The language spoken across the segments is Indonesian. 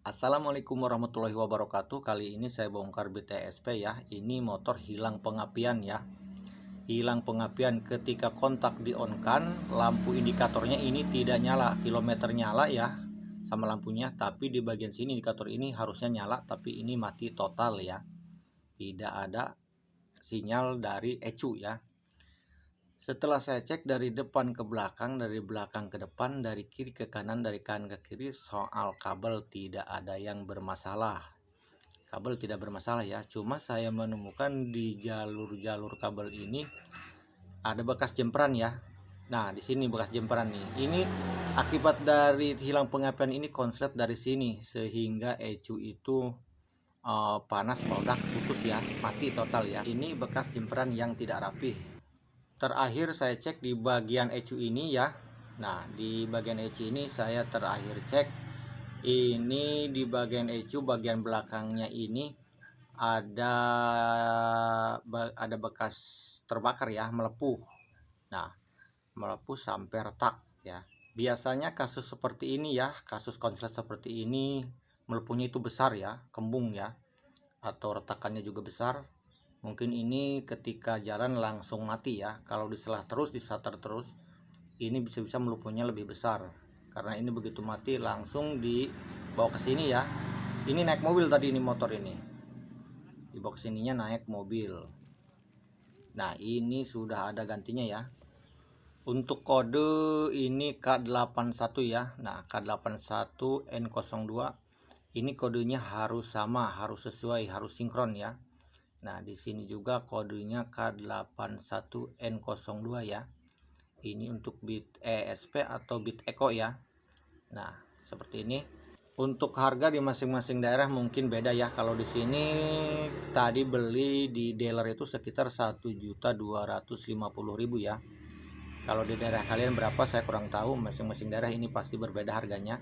Assalamualaikum warahmatullahi wabarakatuh. Kali ini saya bongkar BTSP ya. Ini motor hilang pengapian ya. Hilang pengapian ketika kontak di on kan, lampu indikatornya ini tidak nyala. Kilometer nyala ya sama lampunya, tapi di bagian sini indikator ini harusnya nyala, tapi ini mati total ya. Tidak ada sinyal dari ECU ya. Setelah saya cek dari depan ke belakang, dari belakang ke depan, dari kiri ke kanan, dari kanan ke kiri, soal kabel tidak ada yang bermasalah. Kabel tidak bermasalah ya, cuma saya menemukan di jalur-jalur kabel ini ada bekas jemperan ya. Nah, di sini bekas jemperan nih. Ini akibat dari hilang pengapian ini konslet dari sini sehingga ECU itu panas, meledak, putus ya, mati total ya. Ini bekas jemperan yang tidak rapi. Terakhir saya cek di bagian ECU ini ya. Nah, di bagian ECU ini saya terakhir cek. Ini di bagian ECU bagian belakangnya ini ada bekas terbakar ya, melepuh. Nah, melepuh sampai retak ya. Biasanya kasus seperti ini ya, kasus konslet seperti ini melepuhnya itu besar ya, kembung ya, atau retakannya juga besar. Mungkin ini ketika jalan langsung mati ya. Kalau diselah terus, disater terus, ini bisa-bisa melepuhnya lebih besar. Karena ini begitu mati langsung dibawa ke sini ya. Ini naik mobil tadi, ini motor ini. Dibawa ke sininya naik mobil. Nah, ini sudah ada gantinya ya. Untuk kode ini K81 ya. Nah, K81N02 ini kodenya harus sama, harus sesuai, harus sinkron ya. Nah, di sini juga kodenya K81N02 ya. Ini untuk bit ESP atau bit Eco ya. Nah, seperti ini. Untuk harga di masing-masing daerah mungkin beda ya. Kalau di sini tadi beli di dealer itu sekitar 1.250.000 ya. Kalau di daerah kalian berapa saya kurang tahu. Masing-masing daerah ini pasti berbeda harganya.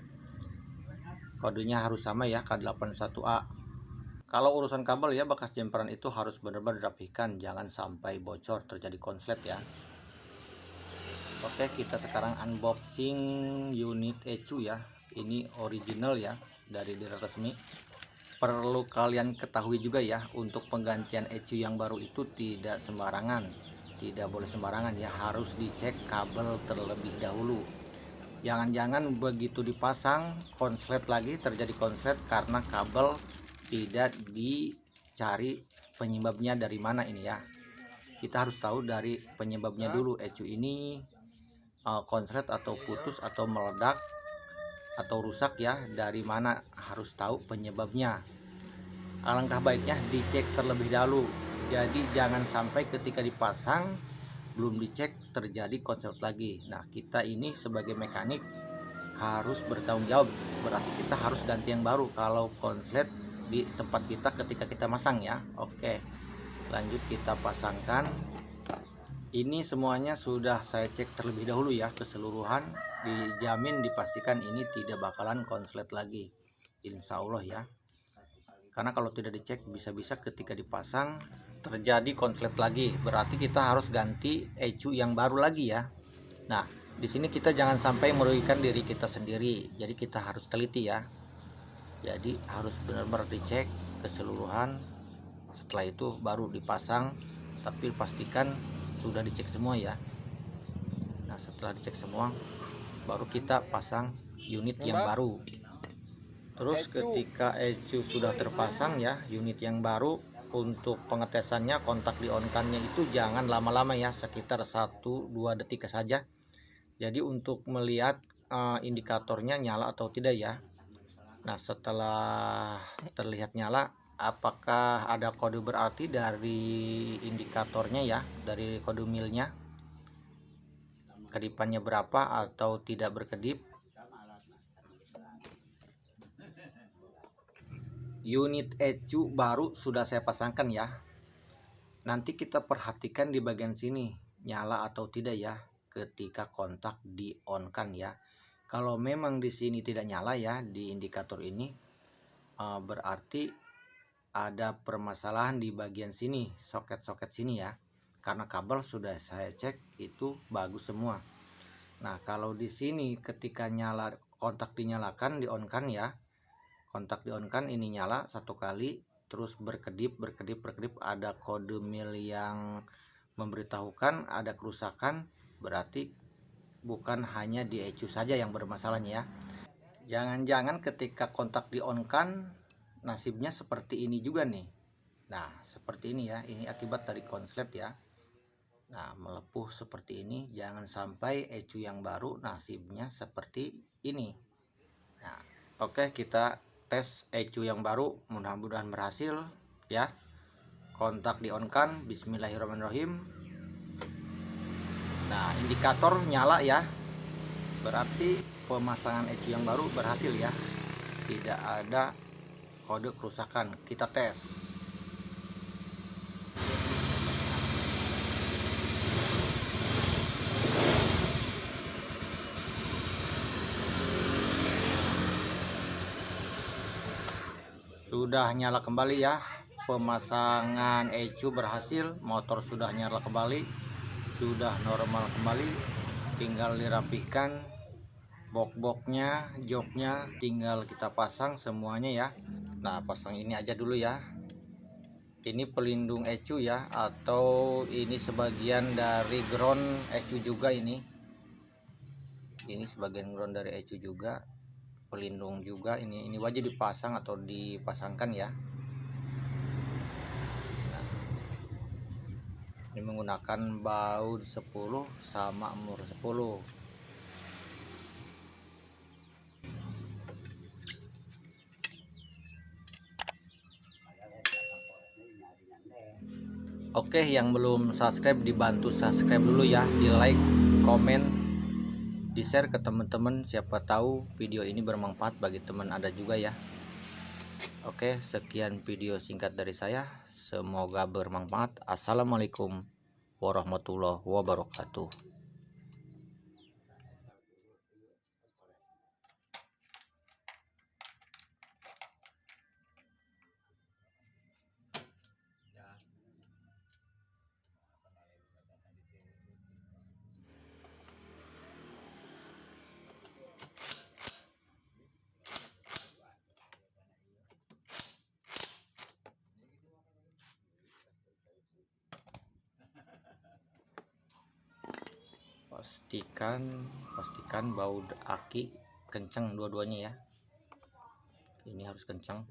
Kodenya harus sama ya, K81A. Kalau urusan kabel ya, bekas jemperan itu harus benar-benar dirapikan, jangan sampai bocor terjadi konslet ya. Oke, kita sekarang unboxing unit ECU ya. Ini original ya, dari dealer resmi. Perlu kalian ketahui juga ya, untuk penggantian ECU yang baru itu tidak sembarangan. Tidak boleh sembarangan ya, harus dicek kabel terlebih dahulu. Jangan-jangan begitu dipasang konslet lagi, terjadi konslet karena kabel tidak dicari penyebabnya dari mana ini ya. Kita harus tahu dari penyebabnya dulu. ECU ini konslet atau putus atau meledak atau rusak ya, dari mana harus tahu penyebabnya. Alangkah baiknya dicek terlebih dahulu. Jadi jangan sampai ketika dipasang belum dicek terjadi konslet lagi. Nah, kita ini sebagai mekanik harus bertanggung jawab, berarti kita harus ganti yang baru kalau konslet di tempat kita ketika kita masang ya. Oke, lanjut kita pasangkan. Ini semuanya sudah saya cek terlebih dahulu ya, keseluruhan, dijamin dipastikan ini tidak bakalan konslet lagi, insya Allah ya. Karena kalau tidak dicek bisa-bisa ketika dipasang terjadi konslet lagi, berarti kita harus ganti ECU yang baru lagi ya. Nah, di sini kita jangan sampai merugikan diri kita sendiri, jadi kita harus teliti ya. Jadi harus benar-benar dicek keseluruhan, setelah itu baru dipasang, tapi pastikan sudah dicek semua ya. Nah, setelah dicek semua baru kita pasang unit yang baru. Terus ketika ECU sudah terpasang ya, unit yang baru, untuk pengetesannya kontak di on kan-nya itu jangan lama-lama ya, sekitar 1-2 detik saja. Jadi untuk melihat indikatornya nyala atau tidak ya. Nah, setelah terlihat nyala, apakah ada kode berarti dari indikatornya ya, dari kode milnya, kedipannya berapa atau tidak berkedip. Unit ECU baru sudah saya pasangkan ya. Nanti kita perhatikan di bagian sini nyala atau tidak ya ketika kontak di on kan ya. Kalau memang di sini tidak nyala ya di indikator ini, berarti ada permasalahan di bagian sini, soket-soket sini ya. Karena kabel sudah saya cek itu bagus semua. Nah, kalau di sini ketika nyala, kontak dinyalakan di on kan ya, kontak di on kan, ini nyala satu kali terus berkedip, ada kode mil yang memberitahukan ada kerusakan, berarti bukan hanya di ECU saja yang bermasalahnya ya. Jangan-jangan ketika kontak di on kan nasibnya seperti ini juga nih. Nah seperti ini ya, ini akibat dari konslet ya. Nah melepuh seperti ini, jangan sampai ECU yang baru nasibnya seperti ini. Nah oke, kita tes ECU yang baru, mudah-mudahan berhasil ya. Kontak di on kan, bismillahirrahmanirrahim. Nah indikator nyala ya, berarti pemasangan ECU yang baru berhasil ya, tidak ada kode kerusakan. Kita tes. Sudah nyala kembali ya, pemasangan ECU berhasil, motor sudah nyala kembali, sudah normal kembali, tinggal dirapihkan box-boxnya, joknya tinggal kita pasang semuanya ya. Nah pasang ini aja dulu ya, ini pelindung ECU ya, atau ini sebagian dari ground ECU juga, ini sebagian ground dari ECU juga, pelindung juga, ini wajib dipasang atau dipasangkan ya. Nah, ini menggunakan baut 10 sama mur 10. Oke, yang belum subscribe dibantu subscribe dulu ya, di like, komen, di share ke teman-teman, siapa tahu video ini bermanfaat bagi teman Anda juga ya. Oke, sekian video singkat dari saya, semoga bermanfaat. Assalamualaikum warahmatullahi wabarakatuh. Pastikan baut aki kencang dua-duanya ya, ini harus kencang.